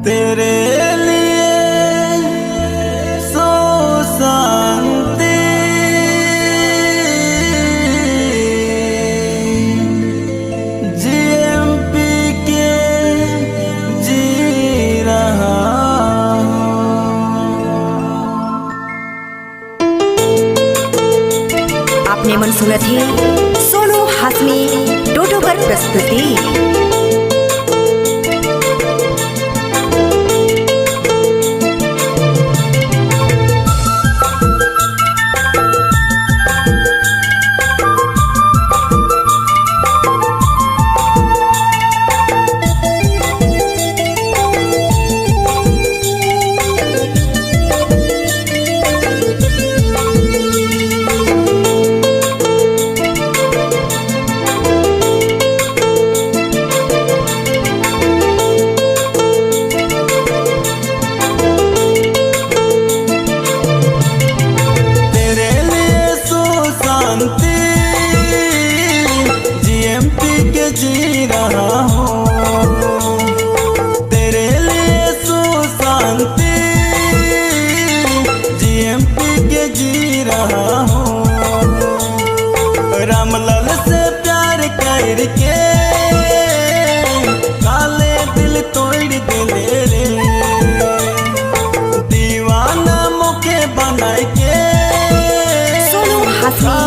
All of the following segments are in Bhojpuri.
तेरे लिए सो शांति जीएमपी के जी रहा आपने मन सुना थे सोनू हाशमी डोडोगर प्रस्तुति। जीएमपी के जी रहा हूँ तेरे लिए सो शांति जीएमपी के जी रहा हूँ रामलाल से प्यार करके काले दिल तोड़ दिले रे दीवाना मुखे बना के सोनू हाशमी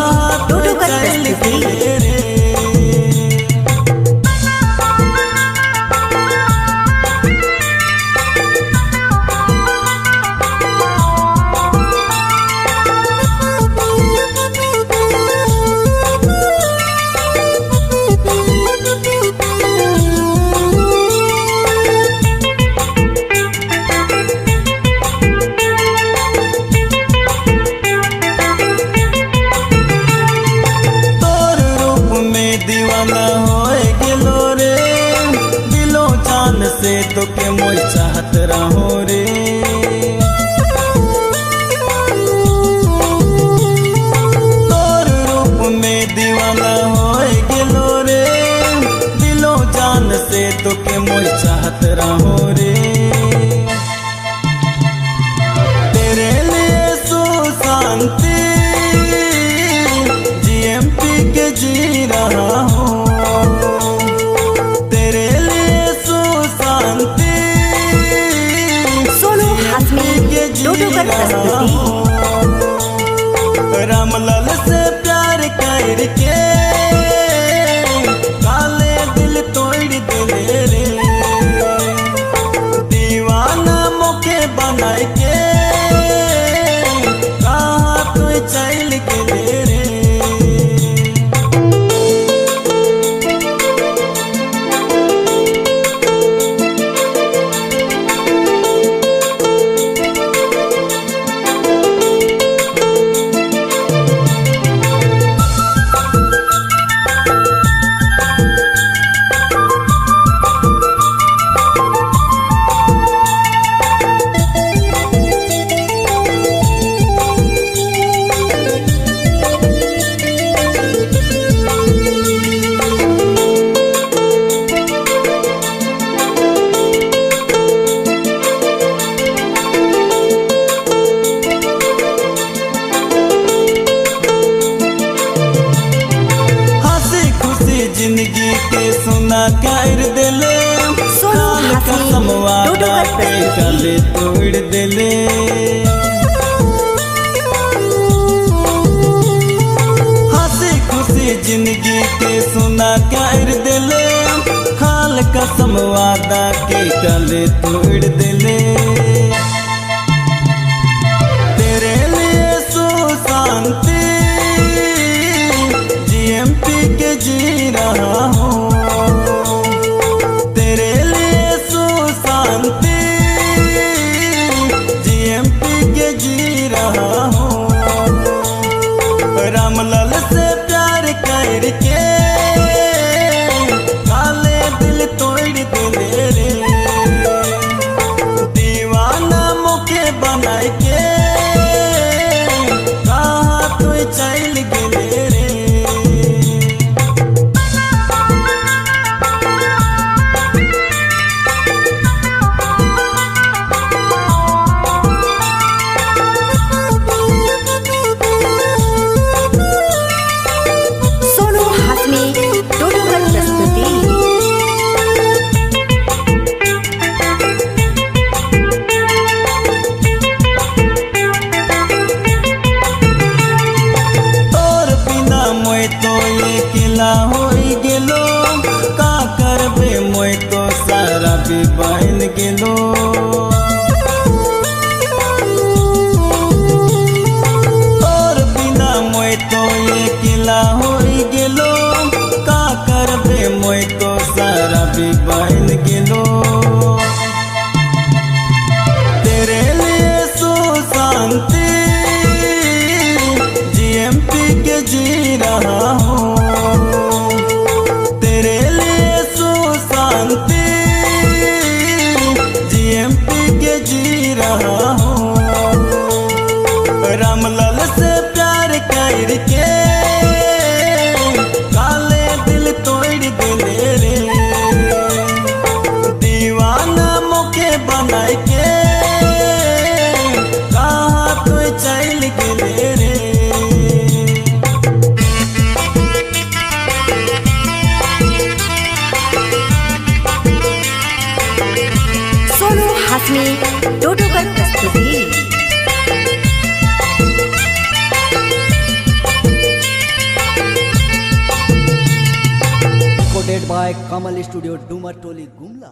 डोडोगर प्रस्तुति। दीवाना होए गेलो रे दिलो जान से तो के मोई चाहत रहो रे तोर रूप में दीवाना होए गेलो रे दिलो जान से तो के मोई चाहत रहो रे तेरे लिए सो शांति जीएमपी के जी रहा हूँ तेरे लिए सो शांति सोनू हाशमी डोडोगर प्रस्तुति। रामलाल से प्यार करके काले दिल तोड़ दिले रे दीवाना मुखे बना के कहाँ तू चल गेले रे जिंदगी के सुना कर दिले काल का समवादा पे गले तोड़ दिले हंसी खुशी जिंदगी के सुना कर दिले काल का समवादा के गले तोड़ दिले तेरे लिए सो शांति जीएमपी के जी रहा हूँ तेरे लिए सो शांति जीएमपी के जी रहा हूँ रामलाल से प्यार करके काले दिल तोड़ दिले रे दीवाना गेलो। तोर बिना मोय तो अकेला हो गेलो, का करबे मोय तो सारा भी बन गेलो। तेरे लिए शांति जीएमपी के जी रहा हूँ, तेरे लिए शांति जीएमपी के जी रहा हूँ। रामलाल से प्यार करके काले दिल तोड़ दिले रे, दीवाना मोके बनाए के कहाँ तो चल गेले रे। सोनू हासमी डोडोगर प्रस्तुति। Recorded by Kamal Studio, Dumartoli, Gumla.